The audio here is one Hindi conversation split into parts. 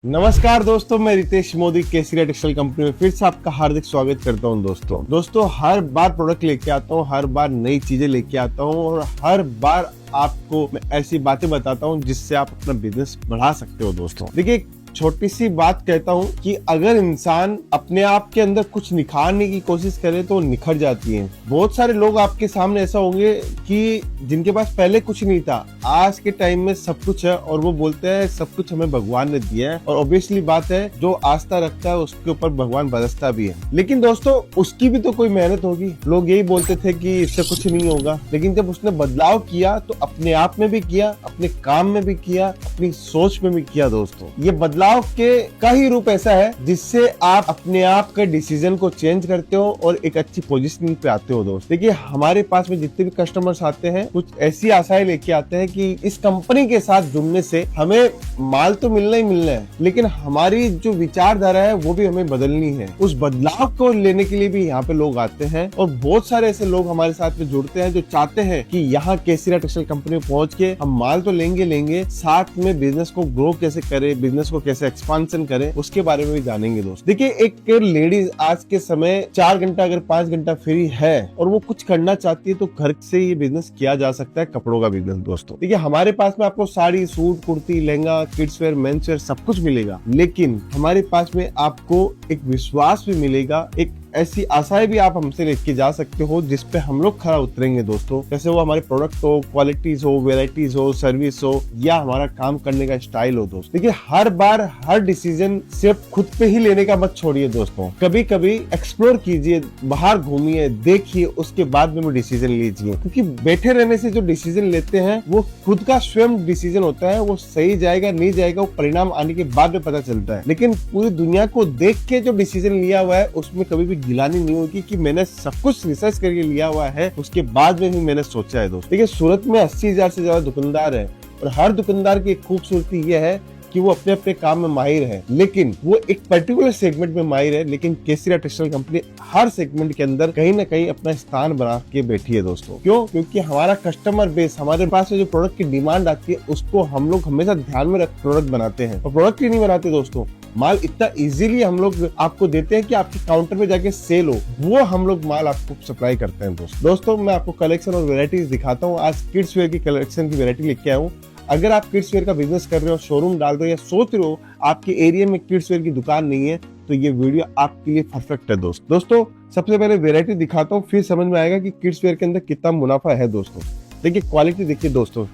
नमस्कार दोस्तों, मैं रितेश मोदी केसरिया टेक्सटाइल कंपनी में फिर से आपका हार्दिक स्वागत करता हूं। दोस्तों हर बार प्रोडक्ट लेके आता हूं, हर बार नई चीजें लेके आता हूं और हर बार आपको मैं ऐसी बातें बताता हूं जिससे आप अपना बिजनेस बढ़ा सकते हो। दोस्तों देखिए, छोटी सी बात कहता हूं कि अगर इंसान अपने आप के अंदर कुछ निखारने की कोशिश करे तो निखर जाती है। बहुत सारे लोग आपके सामने ऐसा होंगे कि जिनके पास पहले कुछ नहीं था, आज के टाइम में सब कुछ है और वो बोलते हैं सब कुछ हमें भगवान ने दिया है। और ऑब्वियसली बात है, जो आस्था रखता है उसके ऊपर भगवान बरसता भी है। लेकिन दोस्तों उसकी भी तो कोई मेहनत होगी। लोग यही बोलते थे कि इससे कुछ नहीं होगा, लेकिन जब उसने बदलाव किया तो अपने आप में भी किया, अपने काम में भी किया, अपनी सोच में भी किया। दोस्तों ये बदलाव के का ही रूप ऐसा है जिससे आप अपने आप के डिसीजन को चेंज करते हो और एक अच्छी पोजीशन पे आते हो। दोस्त देखिए, हमारे पास में जितने भी कस्टमर्स आते हैं कुछ ऐसी आशाएं लेके आते हैं कि इस कंपनी के साथ जुड़ने से हमें माल तो मिलना ही मिलना है, लेकिन हमारी जो विचारधारा है वो भी हमें बदलनी है। उस बदलाव को लेने के लिए भी यहाँ पे लोग आते हैं और बहुत सारे ऐसे लोग हमारे साथ में जुड़ते हैं जो चाहते हैं कि यहाँ केसरिया टेक्सटाइल कंपनी में पहुंच के हम माल तो लेंगे, साथ में बिजनेस को ग्रो कैसे करें, बिजनेस को कैसे एक्सपांशन करें, उसके बारे में भी जानेंगे। दोस्त देखिए, एक लेडीज आज के समय 4 घंटा अगर 5 घंटा फ्री है और वो कुछ करना चाहती है तो घर से ये बिजनेस किया जा सकता है, कपड़ों का बिजनेस। दोस्तों देखिए, हमारे पास में आपको sari, suit, kurti, lehenga, kids where, men's wear सब कुछ मिलेगा, लेकिन हमारे पास में आपको एक विश्वास भी मिलेगा, एक ऐसी आशाएं भी आप हमसे लेके जा सकते हो जिसपे हम लोग खरा उतरेंगे। दोस्तों जैसे वो हमारे प्रोडक्ट हो, क्वालिटीज हो, वेराइटीज हो, सर्विस हो या हमारा काम करने का स्टाइल हो। दोस्त देखिए, हर बार हर डिसीजन सिर्फ खुद पे ही लेने का मत छोड़िए। दोस्तों कभी कभी एक्सप्लोर कीजिए, बाहर घूमिए, देखिए, उसके बाद में डिसीजन लीजिए, क्योंकि बैठे रहने से जो डिसीजन लेते हैं वो खुद का स्वयं डिसीजन होता है। वो सही जाएगा नहीं जाएगा वो परिणाम आने के बाद में पता चलता है, लेकिन पूरी दुनिया को देख के जो डिसीजन लिया हुआ है उसमें कभी भी गिलानी नहीं होगी कि मैंने सब कुछ रिसर्च करके लिया हुआ है, उसके बाद में भी मैंने सोचा है। दोस्त देखिए, सूरत में 80,000 से ज्यादा दुकानदार है और हर दुकानदार की खूबसूरती यह है कि वो अपने अपने काम में माहिर है, लेकिन वो एक पर्टिकुलर सेगमेंट में माहिर है। लेकिन केसरिया टेक्सटाइल कंपनी हर सेगमेंट के अंदर कहीं ना कहीं अपना स्थान बना के बैठी है। दोस्तों क्यों? क्योंकि हमारा कस्टमर बेस, हमारे पास में जो प्रोडक्ट की डिमांड आती है उसको हम लोग हमेशा ध्यान में रख प्रोडक्ट बनाते हैं। और प्रोडक्ट ही नहीं बनाते दोस्तों, माल इतना इजीली हम लोग आपको देते हैं कि आपके काउंटर पे जाके सेल हो, वो हम लोग माल आपको सप्लाई करते हैं। दोस्तों मैं आपको कलेक्शन और वेराइटीज दिखाता हूँ। आज किड्स वेयर की कलेक्शन की वेराइटी लेके आया हूँ। अगर आप किड्स वेयर का बिजनेस कर रहे हो, शोरूम डाल रहे हो या सोच रहे हो आपके एरिया में किड्स वेयर की दुकान नहीं है, तो ये वीडियो आपके लिए परफेक्ट है। दोस्तों सबसे पहले वेराइटी दिखाता हूँ, फिर समझ में आएगा कि किड्स वेयर के अंदर कितना मुनाफा है। दोस्तों देखिए, क्वालिटी देखिए। दोस्तों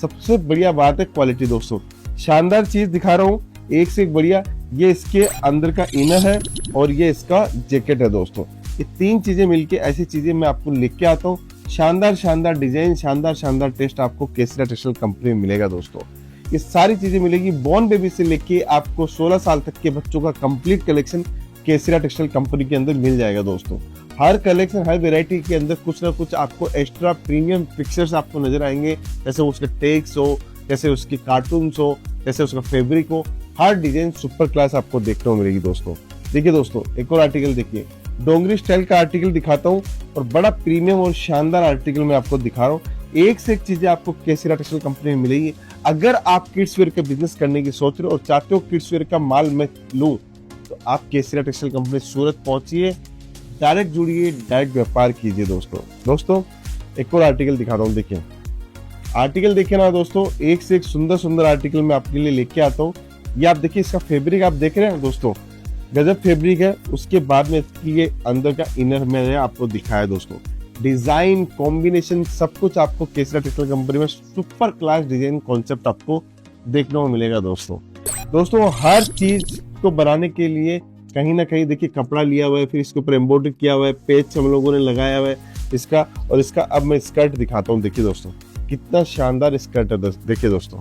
सबसे बढ़िया बात है क्वालिटी। दोस्तों शानदार चीज दिखा रहा हूँ, एक से एक बढ़िया। ये इसके अंदर का इनर है और ये इसका जैकेट है। दोस्तों ये तीन चीजें मिलके ऐसी चीजें मैं आपको लेके आता हूँ। शानदार शानदार डिजाइन, शानदार शानदार टेस्ट आपको केसरिया टेक्सटाइल कंपनी में मिलेगा। दोस्तों ये सारी चीजें मिलेगी। बॉर्न बेबी से लेके आपको 16 साल तक के बच्चों का कंप्लीट कलेक्शन केसरिया टेक्सटाइल कंपनी के अंदर मिल जाएगा। दोस्तों हर कलेक्शन, हर वेराइटी के अंदर कुछ ना कुछ आपको एक्स्ट्रा प्रीमियम पिक्चर्स आपको नजर आएंगे, जैसे उसके टेक्स हो, जैसे उसकी कार्टून्स हो, जैसे उसका फैब्रिक हो। हर डिजाइन सुपर क्लास आपको देखने को मिलेगी। दोस्तों देखिए, दोस्तों एक और आर्टिकल देखिए, डोंगरी स्टाइल का आर्टिकल दिखाता हूँ और बड़ा प्रीमियम और शानदार आर्टिकल मैं आपको दिखा रहा हूँ। एक से एक चीजें आपको केसरिया टेक्सटाइल कंपनी में मिलेगी। अगर आप किड्स वेयर का बिजनेस करने की सोच रहे हो और चाहते हो किड्स वेयर का माल मैं लूं, तो आप केसरिया टेक्सटाइल कंपनी सूरत पहुंचिए, डायरेक्ट जुड़िए, डायरेक्ट व्यापार कीजिए। दोस्तों एक और आर्टिकल दिखा रहा हूँ, देखिए आर्टिकल देखिए ना दोस्तों, एक से एक सुंदर सुंदर आर्टिकल मैं आपके लिए लेके आता हूँ। ये आप देखिए, इसका फैब्रिक आप देख रहे हैं दोस्तों, गजब फैब्रिक है। उसके बाद में इसकी ये अंदर का इनर मैंने आपको दिखाया। दोस्तों डिजाइन, कॉम्बिनेशन सब कुछ आपको केसरिया टेक्सटाइल कंपनी में सुपर क्लास डिजाइन कॉन्सेप्ट आपको देखने को मिलेगा। दोस्तों हर चीज को बनाने के लिए कहीं ना कहीं देखिए कपड़ा लिया हुआ है, फिर इसके ऊपर एम्ब्रॉयडरी किया हुआ है, पेज हम लोगों ने लगाया हुआ है इसका। और इसका अब मैं स्कर्ट दिखाता हूँ। देखिए दोस्तों कितना शानदार स्कर्ट है। देखिए दोस्तों,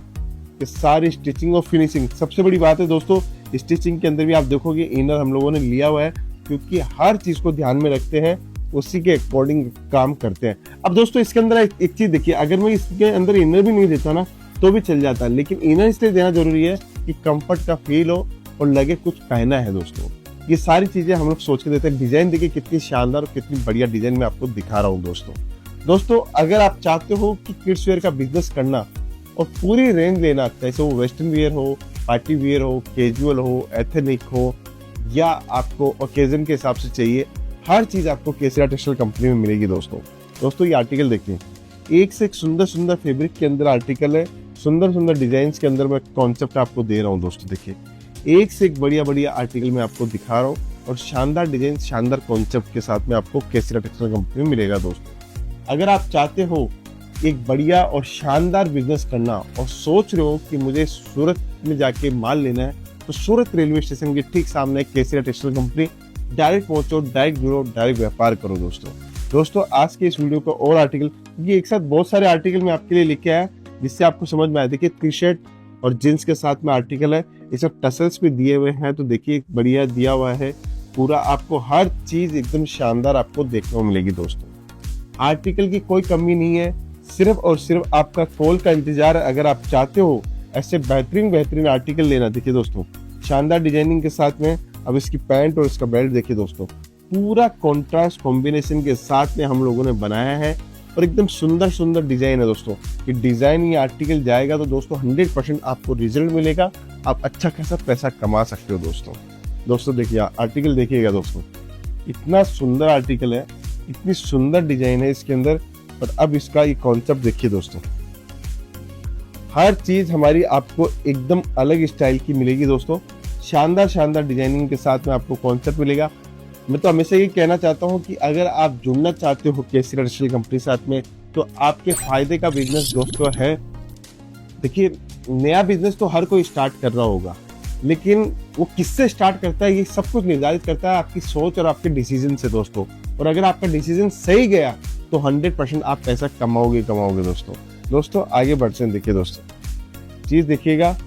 ये सारी स्टिचिंग और फिनिशिंग, सबसे बड़ी बात है दोस्तों, स्टिचिंग के अंदर भी आप देखोगे इनर हम लोगों ने लिया हुआ है, क्योंकि हर चीज को ध्यान में रखते हैं, उसी के अकॉर्डिंग काम करते हैं। अब दोस्तों इसके अंदर एक चीज देखिए, अगर मैं इसके अंदर इनर भी नहीं देता ना तो भी चल जाता, लेकिन इनर इसलिए देना जरूरी है कि कंफर्ट का फील हो और लगे कुछ पहना है। दोस्तों ये सारी चीजें हम लोग सोच के देते हैं। डिजाइन देखिए कितनी शानदार और कितनी बढ़िया डिजाइन मैं आपको दिखा रहा हूँ। दोस्तों अगर आप चाहते हो कि किड्स वेयर का बिजनेस करना और पूरी रेंज लेना, चाहे वो वेस्टर्न वेयर हो, पार्टी वियर हो, कैजुअल हो, एथनिक हो या आपको ओकेजन के हिसाब से चाहिए, हर चीज आपको केसरिया टेक्सटाइल कंपनी में मिलेगी दोस्तों ये आर्टिकल देखिए, एक से एक सुंदर सुंदर फैब्रिक के अंदर आर्टिकल है, सुंदर सुंदर डिजाइन के अंदर मैं कॉन्सेप्ट आपको दे रहा हूँ दोस्तों। देखिए एक से एक बढ़िया बढ़िया आर्टिकल मैं आपको दिखा रहा हूँ और शानदार डिजाइन, शानदार कॉन्सेप्ट के साथ में आपको केसरिया टेक्सटाइल कंपनी में मिलेगा दोस्तों। अगर आप चाहते हो एक बढ़िया और शानदार बिजनेस करना और सोच रहे हो कि मुझे सूरत में जाके माल लेना है, तो सूरत रेलवे स्टेशन के ठीक सामने केसरिया टेक्सटाइल कंपनी, डायरेक्ट पहुंचो, डायरेक्ट जुड़ो, डायरेक्ट व्यापार करो दोस्तों आज के इस वीडियो का और आर्टिकल, ये एक साथ बहुत सारे आर्टिकल मैं आपके लिए लेके आया जिससे आपको समझ में आया। देखिए टी शर्ट और जींस के साथ में आर्टिकल है, इसमें टसल्स भी दिए हुए हैं, तो देखिए बढ़िया दिया हुआ है पूरा, आपको हर चीज एकदम शानदार आपको देखने को मिलेगी दोस्तों। आर्टिकल की कोई कमी नहीं है, सिर्फ और सिर्फ आपका कॉल का इंतजार है। अगर आप चाहते हो ऐसे बेहतरीन आर्टिकल लेना, देखिए दोस्तों शानदार डिजाइनिंग के साथ में, अब इसकी पैंट और इसका बेल्ट देखिए दोस्तों, पूरा कॉन्ट्रास्ट कॉम्बिनेशन के साथ में हम लोगों ने बनाया है और एकदम सुंदर डिजाइन है दोस्तों। ये डिजाइन, ये आर्टिकल जाएगा तो दोस्तों 100% आपको रिजल्ट मिलेगा, आप अच्छा खासा पैसा कमा सकते हो दोस्तों देखिए आर्टिकल देखिएगा दोस्तों, इतना सुंदर आर्टिकल है, इतनी सुंदर डिजाइन है इसके अंदर। और अब इसका ये कॉन्सेप्ट देखिए दोस्तों, हर चीज हमारी आपको एकदम अलग स्टाइल की मिलेगी दोस्तों, शानदार डिजाइनिंग के साथ में आपको कॉन्सेप्ट मिलेगा। मैं तो हमेशा ये कहना चाहता हूँ कि अगर आप जुड़ना चाहते हो केसरिया टेक्सटाइल कंपनी साथ में, तो आपके फायदे का बिजनेस दोस्तों है। देखिए नया बिजनेस तो हर कोई स्टार्ट कर रहा होगा, लेकिन वो किससे स्टार्ट करता है ये सब कुछ निर्धारित करता है आपकी सोच और आपके डिसीजन से दोस्तों। और अगर आपका डिसीजन सही गया तो 100% आप पैसा कमाओगे दोस्तों आगे बढ़ते हैं। देखिए दोस्तों चीज देखिएगा,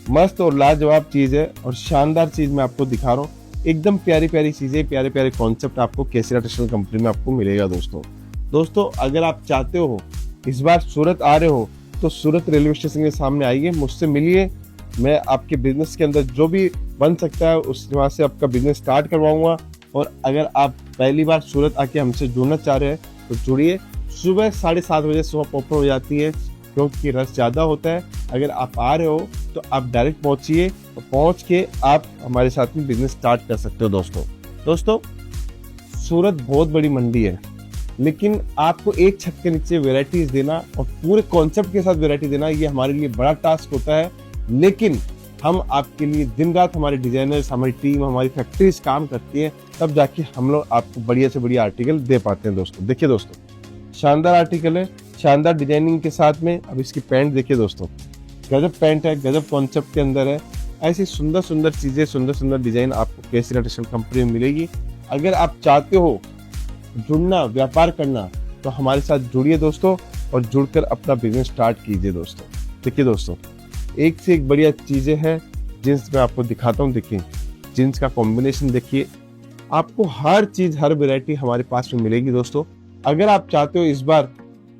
मस्त और लाजवाब चीज है और शानदार चीज मैं आपको दिखा रहा हूँ, एकदम प्यारी चीजें, प्यारे कॉन्सेप्ट आपको केसरिया टेक्सटाइल कंपनी में आपको मिलेगा दोस्तों अगर आप चाहते हो इस बार सूरत आ रहे हो तो सूरत रेलवे स्टेशन के सामने आइए, मुझसे मिलिए, मैं आपके बिजनेस के अंदर जो भी बन सकता है उस वहां से आपका बिजनेस स्टार्ट करवाऊंगा। और अगर आप पहली बार सूरत आके हमसे जुड़ना चाह रहे हैं तो जुड़िए, सुबह 7:30 बजे सुबह ओपन हो जाती है क्योंकि रश ज़्यादा होता है। अगर आप आ रहे हो तो आप डायरेक्ट पहुंचिए और पहुंच के आप हमारे साथ में बिजनेस स्टार्ट कर सकते हो दोस्तों सूरत बहुत बड़ी मंडी है, लेकिन आपको एक छत के नीचे वैरायटीज देना और पूरे कॉन्सेप्ट के साथ वैरायटी देना ये हमारे लिए बड़ा टास्क होता है। लेकिन हम आपके लिए दिन रात, हमारे डिजाइनर्स, हमारी टीम, हमारी फैक्ट्रीज काम करती है, तब जाके हम लोग आपको बढ़िया से बढ़िया आर्टिकल दे पाते हैं दोस्तों। देखिए दोस्तों शानदार आर्टिकल है, शानदार डिजाइनिंग के साथ में। अब इसकी पैंट देखिए दोस्तों, गजब पैंट है, गजब कॉन्सेप्ट के अंदर है। ऐसी सुंदर चीजें, सुंदर डिजाइन आपको केसरिया टेक्सटाइल कंपनी में मिलेगी। अगर आप चाहते हो जुड़ना, व्यापार करना, तो हमारे साथ जुड़िए दोस्तों और जुड़कर अपना बिजनेस स्टार्ट कीजिए दोस्तों। देखिए दोस्तों एक से एक बढ़िया चीजें हैं, जींस में आपको दिखाता हूँ। देखिए जींस का कॉम्बिनेशन देखिए, आपको हर चीज, हर वैरायटी हमारे पास में मिलेगी दोस्तों। अगर आप चाहते हो इस बार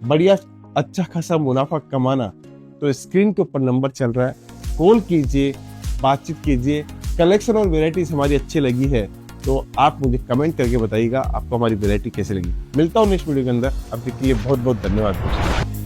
बढ़िया अच्छा खासा मुनाफा कमाना, तो स्क्रीन के ऊपर नंबर चल रहा है, कॉल कीजिए, बातचीत कीजिए। कलेक्शन और वैरायटीज हमारी अच्छी लगी है तो आप मुझे कमेंट करके बताइएगा आपको हमारी वैरायटी कैसे लगी। मिलता हूँ नेक्स्ट वीडियो के अंदर, अब तक के लिए बहुत बहुत धन्यवाद दोस्तों।